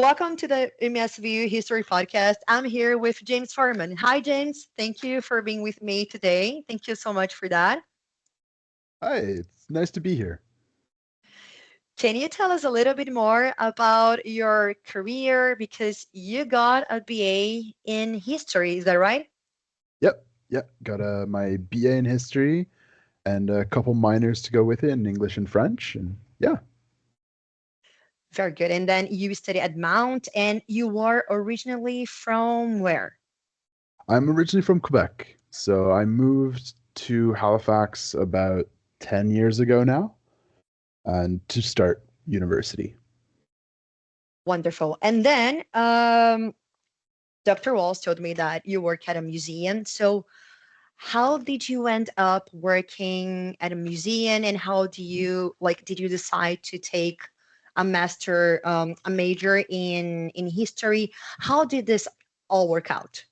Welcome to the MSVU History Podcast. I'm here with James Foreman. Hi, James. Thank you for being with me today. Thank you so much for that. Hi, it's nice to be here. Can you tell us a little bit more about your career? Because you got a BA in history, is that right? Yep. Got my BA in history and a couple minors to go with it in English and French. And yeah, Very good. And then you study at Mount, and you were originally from where? I'm originally from Quebec. So I moved to Halifax about 10 years ago now and to start university. Wonderful. And then Dr. Walls told me that you work at a museum. So how did you end up working at a museum, and how do you did you decide to take a major in history? How did this all work out?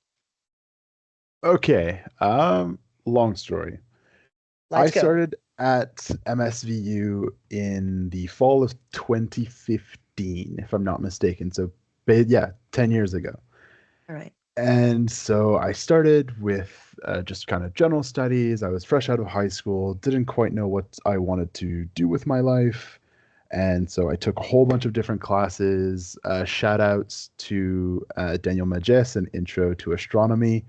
Okay, long story. I Let's go. started at MSVU in the fall of 2015, if I'm not mistaken. So, yeah, 10 years ago. All right. And so I started with just kind of general studies. I was fresh out of high school, didn't quite know what I wanted to do with my life. And so I took a whole bunch of different classes. Shout outs to Daniel Majes, an intro to astronomy.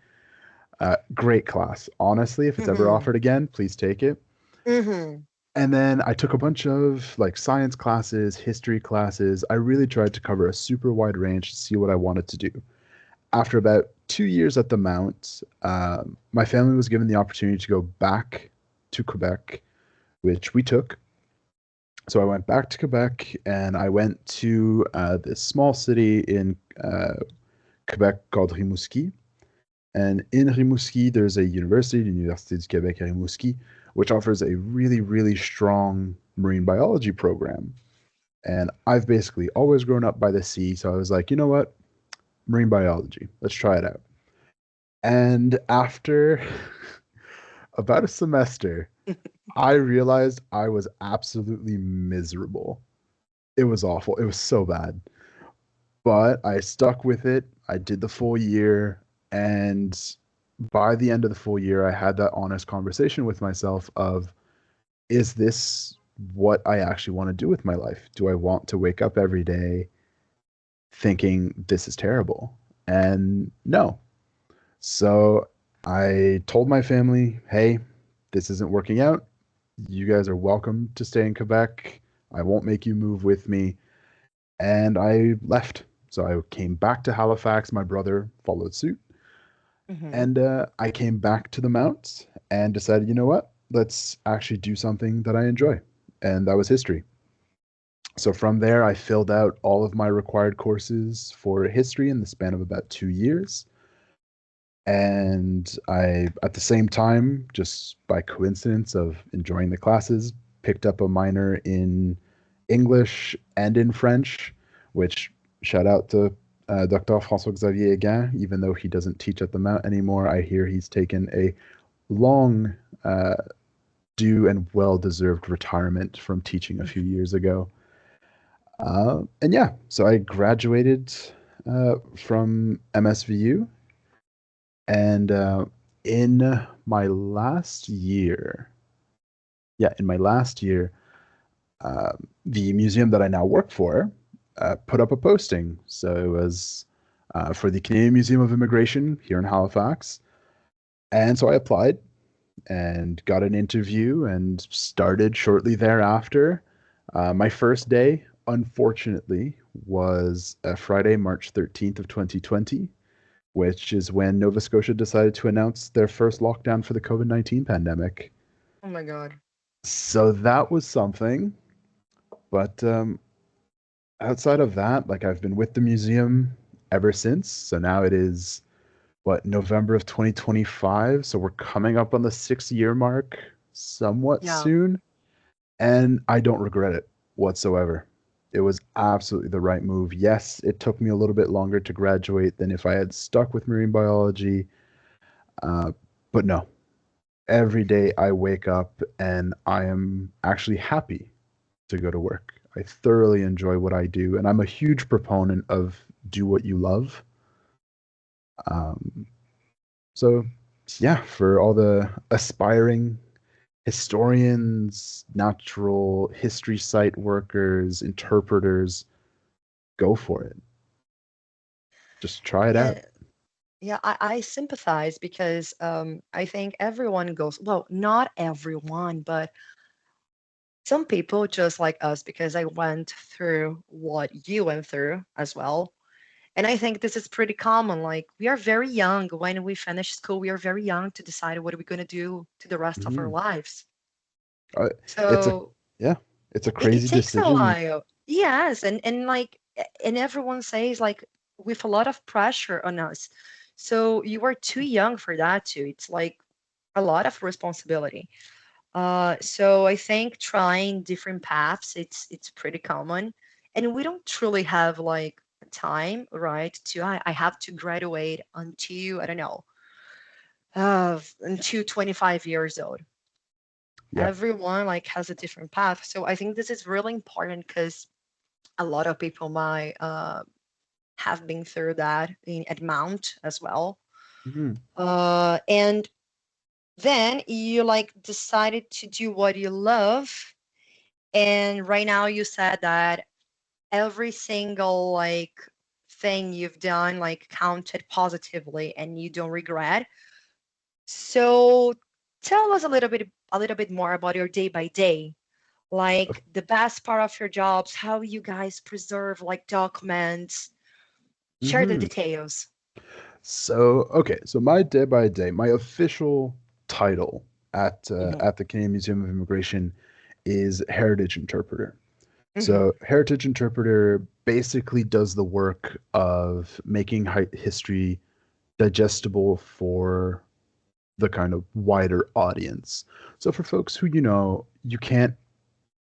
Great class. Honestly, if it's ever Mm-hmm. offered again, please take it. Mm-hmm. And then I took a bunch of like science classes, history classes. I really tried to cover a super wide range to see what I wanted to do. After about 2 years at the Mount, my family was given the opportunity to go back to Quebec, which we took. So I went back to Quebec and I went to this small city in Quebec called Rimouski. And in Rimouski, there's a university, l'Université du Québec à Rimouski, which offers a really, really strong marine biology program. And I've basically always grown up by the sea. So I was like, you know what? Marine biology. Let's try it out. And after about a semester, I realized I was absolutely miserable. It was awful. It was so bad. But I stuck with it. I did the full year. And by the end of the full year, I had that honest conversation with myself of, is this what I actually want to do with my life? Do I want to wake up every day thinking this is terrible? And no. So I told my family, hey, this isn't working out. You guys are welcome to stay in Quebec. I won't make you move with me. And I left. So I came back to Halifax. My brother followed suit. Mm-hmm. And I came back to the Mounts and decided, you know what? Let's actually do something that I enjoy. And that was history. So from there, I filled out all of my required courses for history in the span of about 2 years. And I, at the same time, just by coincidence of enjoying the classes, picked up a minor in English and in French, which shout out to Dr. François Xavier Aguin, even though he doesn't teach at the Mount anymore. I hear he's taken a long, due and well deserved retirement from teaching a few years ago. And yeah, so I graduated from MSVU. And in my last year, in my last year, the museum that I now work for put up a posting. So it was for the Canadian Museum of Immigration here in Halifax. And so I applied and got an interview and started shortly thereafter. My first day, unfortunately, was Friday, March 13th of 2020, which is when Nova Scotia decided to announce their first lockdown for the COVID-19 pandemic. Oh my God. So that was something. But outside of that, like I've been with the museum ever since. So now it is, what, November of 2025. So we're coming up on the 6 year mark somewhat Yeah. soon. And I don't regret it whatsoever. It was absolutely the right move. Yes, it took me a little bit longer to graduate than if I had stuck with marine biology. Uh, but no, every day I wake up and I am actually happy to go to work. I thoroughly enjoy what I do, and I'm a huge proponent of do what you love. Um, so, yeah, for all the aspiring historians, natural history site workers, interpreters, go for it. Just try it out. Yeah, yeah, I sympathize because I think everyone goes, well, not everyone, but some people just like us because I went through what you went through as well. And I think this is pretty common. Like, we are very young when we finish school, we are very young to decide what are we going to do to the rest of our Mhm. lives. Uh, it's a So yeah, it's a it crazy takes a decision. while. Yes, and like and everyone says like with a lot of pressure on us. So you are too young for that too. It's like a lot of responsibility. So I think trying different paths, it's pretty common. And we don't truly have like a time, right? I have to graduate until I don't know, until 25 years old. Yeah. Everyone like has a different path. So I think this is really important because a lot of people might have been through that at Mount as well. Mhm. And then you like decided to do what you love. And right now you said that every single like thing you've done like counted positively and you don't regret. So tell us a little bit more about your day by day, like the best part of your jobs, how you guys preserve like documents, share the Mhm. details. So, okay, so my day by day, my official title Hmm. at the Canadian Museum of Immigration is heritage interpreter. Hmm. So, heritage interpreter basically does the work of making history digestible for the kind of wider audience. So, for folks who you can't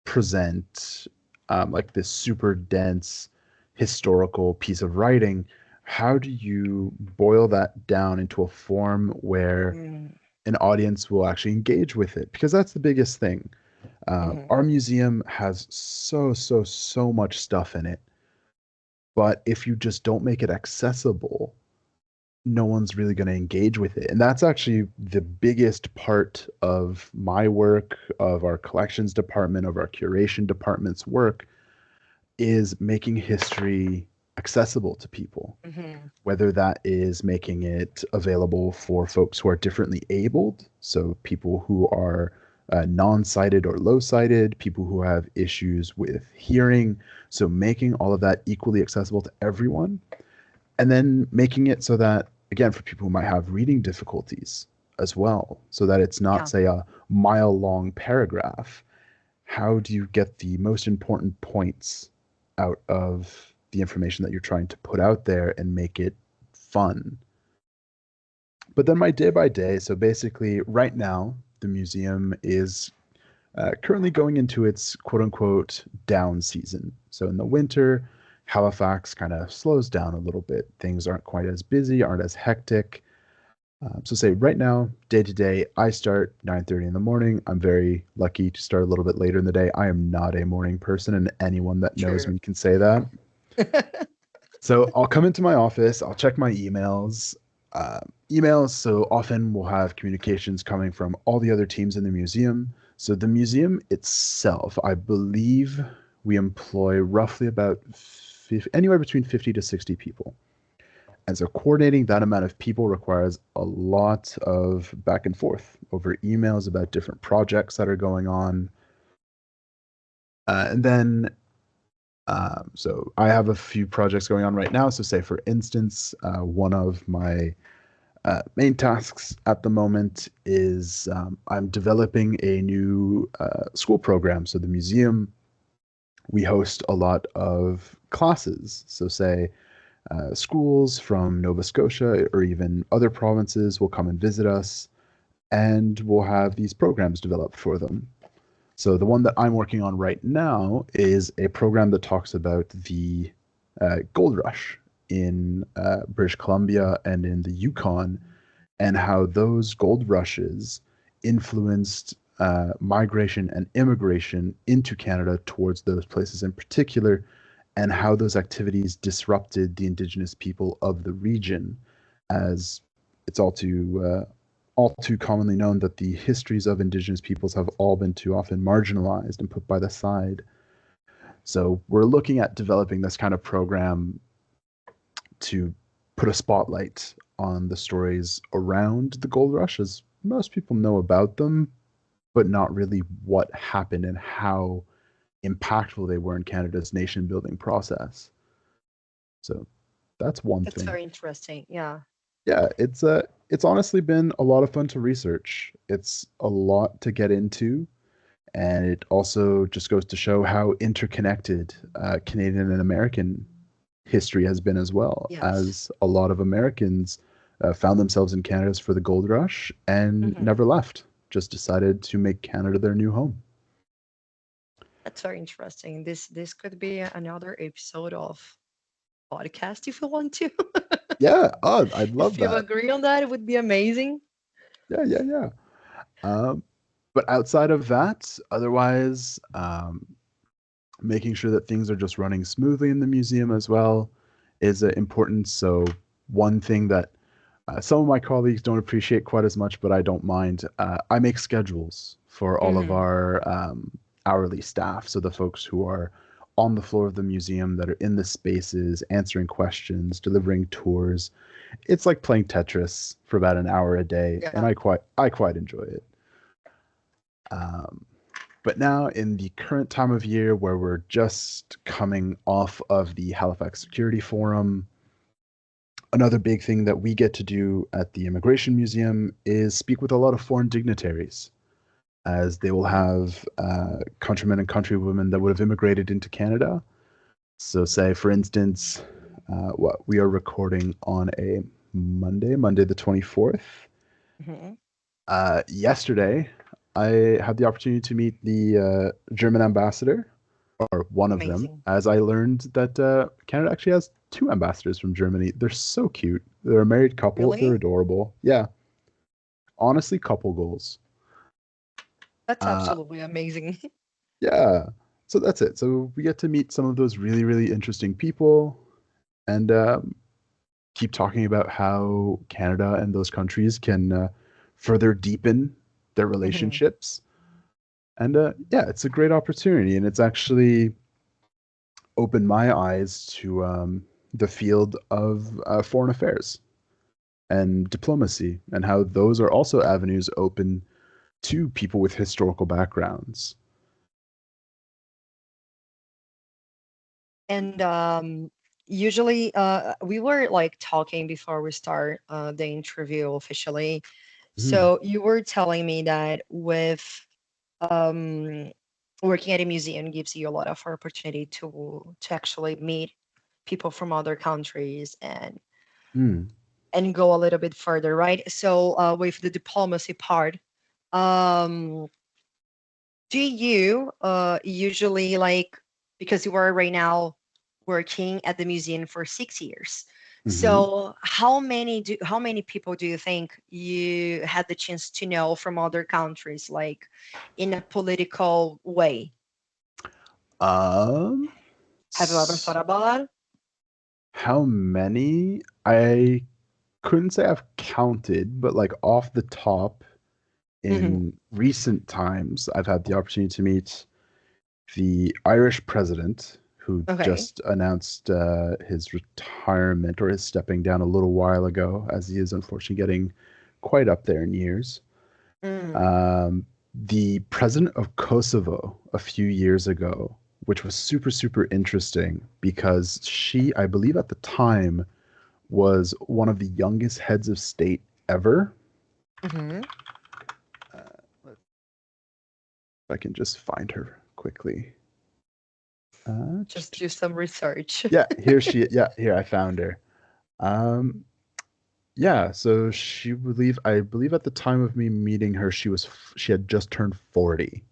present like this super dense historical piece of writing, how do you boil that down into a form where Hmm. an audience will actually engage with it? Because that's the biggest thing. Hmm. Our museum has so much stuff in it, but if you just don't make it accessible, no one's really going to engage with it. And that's actually the biggest part of my work, of our collections department, of our curation department's work, is making history accessible to people, Hmm. whether that is making it available for folks who are differently abled, so people who are non-sighted or low-sighted, people who have issues with hearing, so making all of that equally accessible to everyone, and then making it so that, again, for people who might have reading difficulties as well, so that it's not, Yeah. say, a mile-long paragraph. How do you get the most important points out of the information that you're trying to put out there and make it fun? But then my day by day, so basically, right now, the museum is currently going into its quote unquote down season. So in the winter, Halifax kind of slows down a little bit. Things aren't quite as busy, aren't as hectic. So say right now, day to day, I start 9:30 in the morning. I'm very lucky to start a little bit later in the day. I am not a morning person, and anyone that knows True. me can say that. So I'll come into my office, I'll check my emails. Uh, emails, so often we'll have communications coming from all the other teams in the museum. So the museum itself, I believe we employ roughly about anywhere between 50 to 60 people. And so coordinating that amount of people requires a lot of back and forth over emails about different projects that are going on. And then, so I have a few projects going on right now. So, say for instance, one of my main tasks at the moment is I'm developing a new school program. So, the museum, we host a lot of classes. So, say schools from Nova Scotia or even other provinces will come and visit us, and we'll have these programs developed for them. So the one that I'm working on right now is a program that talks about the gold rush in British Columbia and in the Yukon, and how those gold rushes influenced migration and immigration into Canada towards those places in particular, and how those activities disrupted the Indigenous people of the region, as it's all too commonly known that the histories of Indigenous peoples have all been too often marginalized and put by the side. So we're looking at developing this kind of program to put a spotlight on the stories around the gold rush, as most people know about them, but not really what happened and how impactful they were in Canada's nation building process. So that's one That's thing. very interesting. Yeah. Yeah, it's honestly been a lot of fun to research. It's a lot to get into, and it also just goes to show how interconnected Canadian and American history has been as well, Yes. as a lot of Americans found themselves in Canada for the gold rush and Hmm. never left, just decided to make Canada their new home. That's very interesting. This could be another episode of podcast if you want to. Yeah, oh, I'd love If you that. agree on that, it would be amazing. Yeah. Um, but outside of that, otherwise, making sure that things are just running smoothly in the museum as well is important. So one thing that some of my colleagues don't appreciate quite as much, but I don't mind. I make schedules for all of Hmm. our hourly staff. So the folks who are on the floor of the museum, that are in the spaces, answering questions, delivering tours. It's like playing Tetris for about an hour a day, and Yeah. I quite enjoy it. Um, but now, in the current time of year where we're just coming off of the Halifax Security Forum, another big thing that we get to do at the Immigration Museum is speak with a lot of foreign dignitaries, as they will have countrymen and countrywomen that would have immigrated into Canada. So, say, for instance, what we are recording on a Monday the 24th. Hmm. Yesterday, I had the opportunity to meet the German ambassador, or one of them, Amazing. as I learned that Canada actually has two ambassadors from Germany. They're so cute. They're a married couple. They're Really? adorable. Yeah, honestly, couple goals. That's Uh, absolutely amazing. yeah. So that's it. So we get to meet some of those really, really interesting people, and keep talking about how Canada and those countries can further deepen their Hmm. relationships. And yeah, it's a great opportunity, and it's actually opened my eyes to the field of foreign affairs and diplomacy, and how those are also avenues open to people with historical backgrounds. And usually, we were like talking before we start the interview officially. Mhm. So you were telling me that with um, working at a museum gives you a lot of opportunity to actually meet people from other countries Mm. and go a little bit further, right? So with the diplomacy part, um, do you usually like, because you are right now working at the museum for 6 years, Hmm. so how many people do you think you had the chance to know from other countries, like in a political way? Um, Have you ever thought about that? how many? I couldn't say I've counted, but like off the top, Hmm. in recent times, I've had the opportunity to meet the Irish president, who Okay. just announced his retirement or his stepping down a little while ago, as he is unfortunately getting quite up there in years. Mm. Um, the president of Kosovo a few years ago, which was super, super interesting because she, I believe at the time, was one of the youngest heads of state ever. Hmm. If I can just find her quickly. Uh, Just do some research. yeah, here she. Yeah, here I found her. Um, yeah, so I believe at the time of me meeting her, she had just turned 40.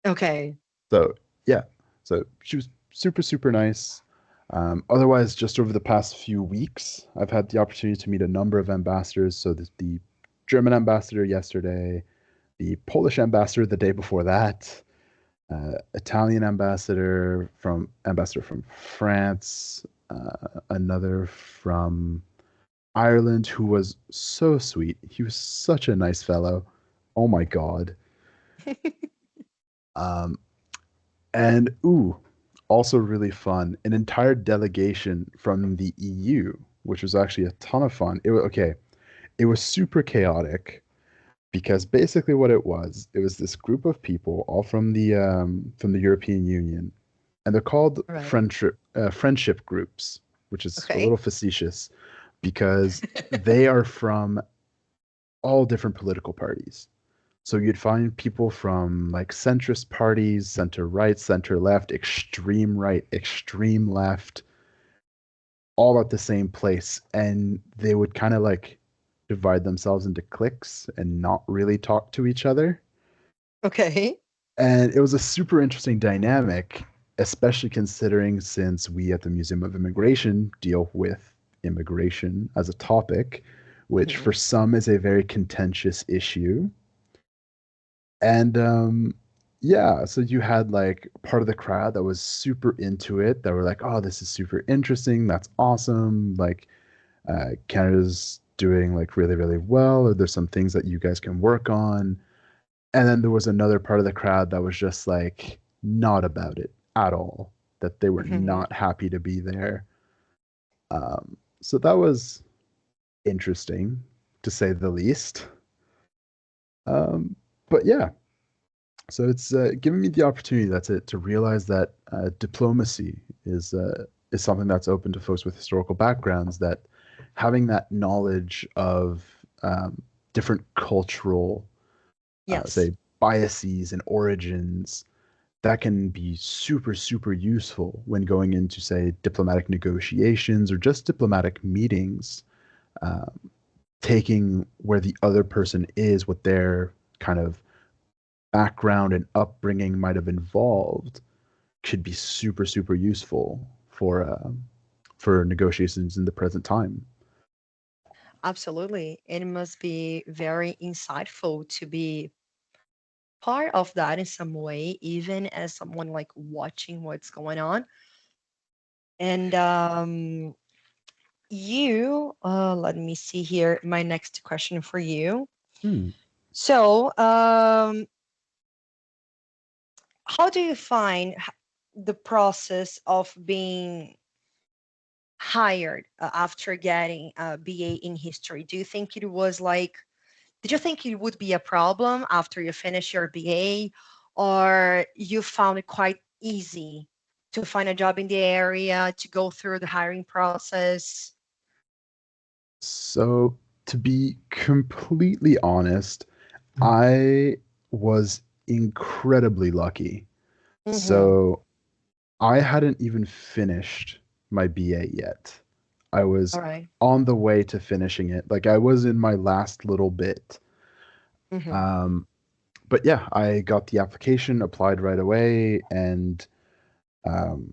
Okay. So yeah, so she was super, super nice. Otherwise, just over the past few weeks, I've had the opportunity to meet a number of ambassadors. So the German ambassador yesterday, the Polish ambassador the day before that, Italian ambassador from France, another from Ireland who was so sweet. He was such a nice fellow. Oh my God. Um, and ooh, also really fun, an entire delegation from the EU, which was actually a ton of fun. Okay, it was super chaotic because basically what it was this group of people all from the European Union, and they're called All right. friendship groups, which is a Okay. little facetious because they are from all different political parties. So you'd find people from like centrist parties, center right, center left, extreme right, extreme left, all at the same place. And they would kind of like divide themselves into cliques and not really talk to each other. Okay. And it was a super interesting dynamic, especially considering since we at the Museum of Immigration deal with immigration as a topic, which Mhm. for some is a very contentious issue. And yeah, so you had like part of the crowd that was super into it, that were like, "Oh, this is super interesting. That's awesome. Like, Canada's doing like really, really well, or there's some things that you guys can work on." And then there was another part of the crowd that was just like not about it at all, that they were Mhm. not happy to be there. So that was interesting to say the least. Um, but yeah, so it's given me the opportunity, that's it, to realize that diplomacy is something that's open to folks with historical backgrounds. That having that knowledge of different cultural, Yes. say, biases and origins, that can be super super useful when going into, say, diplomatic negotiations or just diplomatic meetings. Uh, Taking where the other person is, what their kind of background and upbringing might have involved, could be super super useful for negotiations in the present time. Absolutely. It must be very insightful to be part of that in some way, even as someone like watching what's going on. And let me see here, my next question for you. Hmm. So, how do you find the process of being hired after getting a BA in history? Do you think it was like, did you think it would be a problem after you finish your BA, or you found it quite easy to find a job in the area, to go through the hiring process? So, to be completely honest, I was incredibly lucky. Mm-hmm. So I hadn't even finished my BA yet. I was All right. on the way to finishing it. Like I was in my last little bit. Mm-hmm. Um, but yeah, I got the application, applied right away, and um,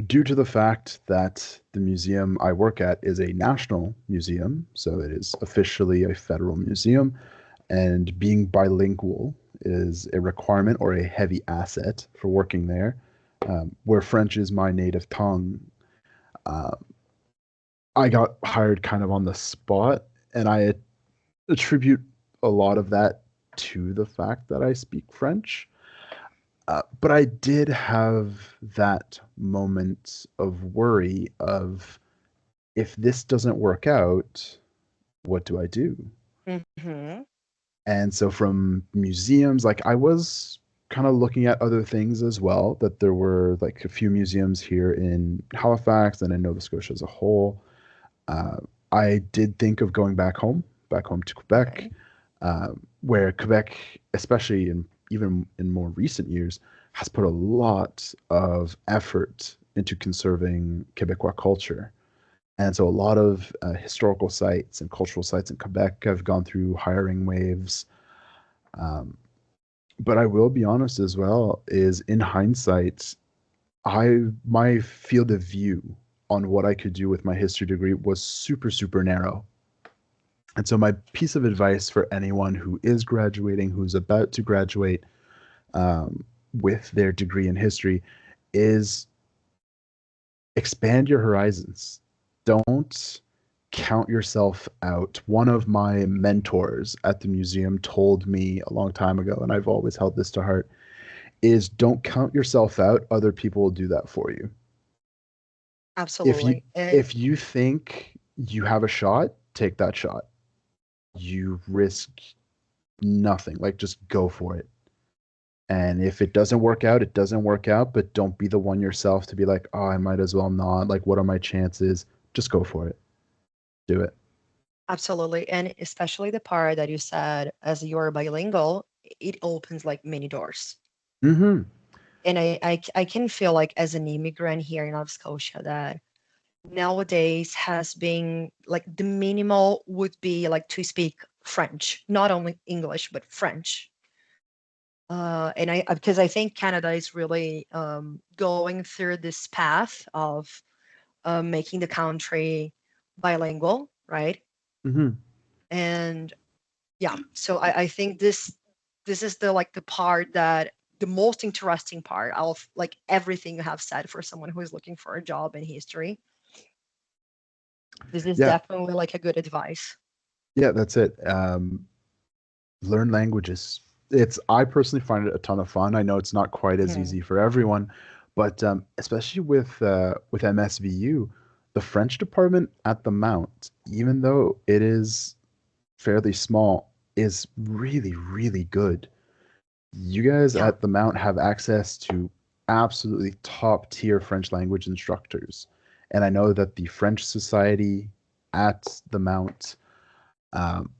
due to the fact that the museum I work at is a national museum, so it is officially a federal museum, and being bilingual is a requirement or a heavy asset for working there. Where French is my native tongue, uh, I got hired kind of on the spot, and I attribute a lot of that to the fact that I speak French. But I did have that moment of worry of, if this doesn't work out, what do I do? Mm-hmm. And so from museums, like I was kind of looking at other things as well, that there were like a few museums here in Halifax and in Nova Scotia as a whole. Uh, I did think of going back home to Quebec, Okay. where Quebec, especially in even in more recent years, has put a lot of effort into conserving Quebecois culture. And so a lot of historical sites and cultural sites in Quebec have gone through hiring waves. Um, but I will be honest as well, is in hindsight, my field of view on what I could do with my history degree was super, super narrow. And so my piece of advice for anyone who is graduating, who's about to graduate um, with their degree in history, is expand your horizons. Don't count yourself out. One of my mentors at the museum told me a long time ago, and I've always held this to heart, is don't count yourself out. Other people will do that for you. If you Absolutely. And if you think you have a shot, take that shot. You risk nothing. Like just go for it. And if it doesn't work out, it doesn't work out, but don't be the one yourself to be like, "Oh, I might as well not. Like what are my chances?" Just go for it. Do it. absolutely. And especially the part that you said, as you're bilingual, it opens like many doors. Mhm. And I can feel like as an immigrant here in Nova Scotia that nowadays has been like the minimal would be like to speak French, not only English, but French. And because I think Canada is really going through this path of making the country bilingual, right? Mhm. And yeah, so I think this is the like the part that the most interesting part of like everything you have said for someone who is looking for a job in history. This is Yeah. definitely like a good advice. Yeah, that's it. Learn languages. It's I personally find it a ton of fun. I know it's not quite as Mhm. easy for everyone, but especially with MSVU, the French department at the Mount, even though it is fairly small, is really, really good. You guys Yeah, at the Mount have access to absolutely top tier French language instructors. And I know that the French Society at the Mount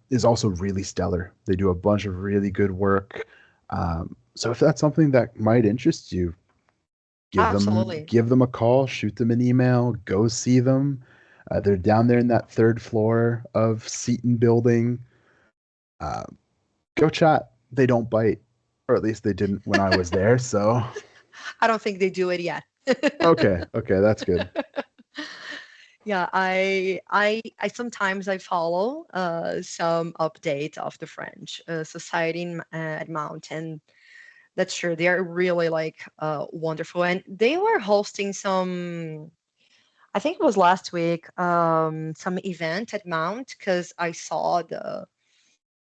is also really stellar. They do a bunch of really good work. So if that's something that might interest you, absolutely. give them a call, shoot them an email, go see them. They're down there in that third floor of Seton Building. Uh, Go chat. They don't bite, or at least they didn't when I was there. So I don't think they do it yet. okay, okay, that's good. Yeah, I sometimes I follow some update of the French society at Mountain. That's true. They are really like wonderful, and they were hosting some. I think it was last week, some event at Mount because I saw the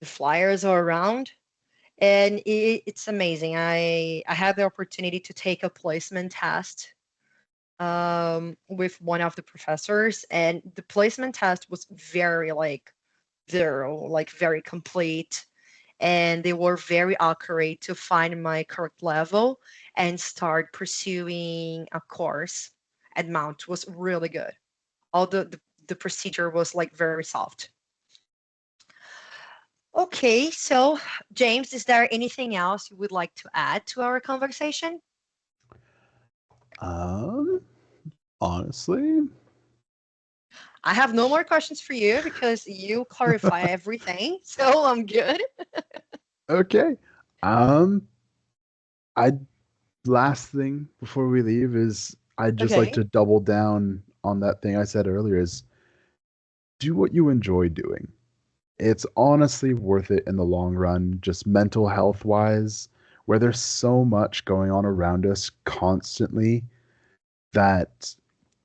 flyers are around, and it's amazing. I had the opportunity to take a placement test with one of the professors, and the placement test was very like thorough, like very complete, and they were very accurate to find my correct level and start pursuing a course at Mount was really good. All the procedure was like very soft. Okay, so James, is there anything else you would like to add to our conversation? Um, Honestly, I have no more questions for you because you clarify everything, so I'm good. okay. Um, I last thing before we leave is I'd just like Okay. to double down on that thing I said earlier is do what you enjoy doing. It's honestly worth it in the long run, just mental health wise, where there's so much going on around us constantly that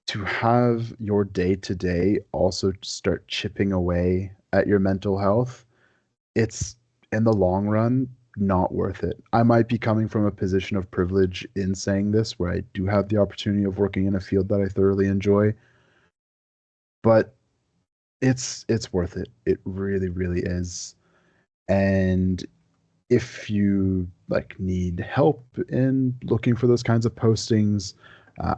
to have your day to day also start chipping away at your mental health, it's in the long run not worth it. I might be coming from a position of privilege in saying this, where I do have the opportunity of working in a field that I thoroughly enjoy, but it's worth it. It really, really is. And if you like need help in looking for those kinds of postings,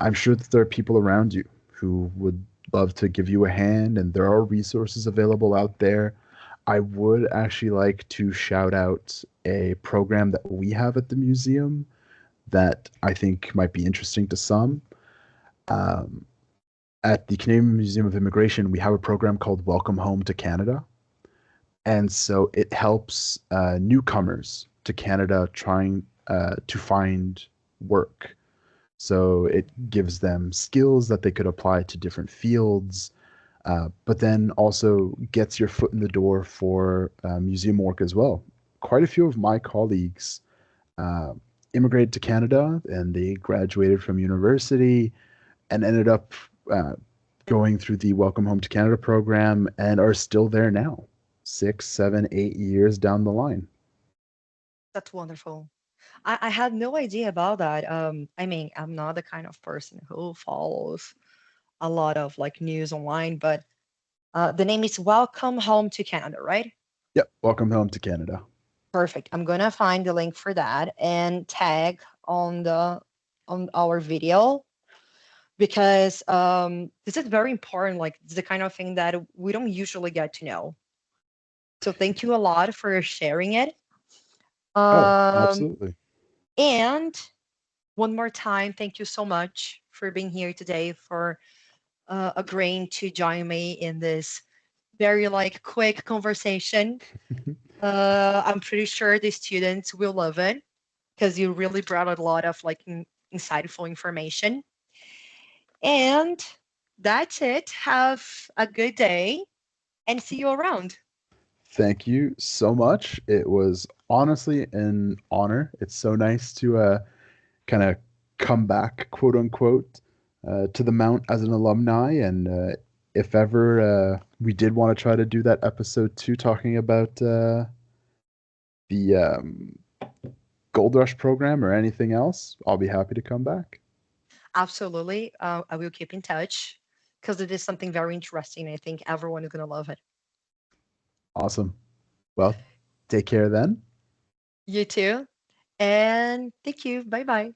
I'm sure that there are people around you who would love to give you a hand, and there are resources available out there. I would actually like to shout out a program that we have at the museum that I think might be interesting to some. Um, at the Canadian Museum of Immigration, we have a program called Welcome Home to Canada. And so it helps newcomers to Canada trying to find work. So it gives them skills that they could apply to different fields. but then also gets your foot in the door for museum work as well. Quite a few of my colleagues uh, immigrated to Canada and they graduated from university and ended up uh, going through the Welcome Home to Canada program and are still there now, 6, 7, 8 years down the line. That's wonderful. I had no idea about that. I mean, I'm not the kind of person who follows a lot of like news online, but the name is Welcome Home to Canada, right? Yep, Welcome Home to Canada. Perfect. I'm gonna find the link for that and tag on the on our video because this is very important. Like it's the kind of thing that we don't usually get to know. So thank you a lot for sharing it. Oh, Um, absolutely. and one more time, thank you so much for being here today, for agreeing to join me in this very like quick conversation. I'm pretty sure the students will love it because you really brought a lot of like insightful information. And that's it. Have a good day and see you around. Thank you so much. It was honestly an honor. It's so nice to kind of come back, quote unquote, to the Mount as an alumni. And if ever we did want to try to do that episode 2 talking about the Gold Rush program or anything else, I'll be happy to come back. Absolutely. I will keep in touch because it is something very interesting. I think everyone is going to love it. Awesome. Well, take care then. You too. And thank you. Bye bye.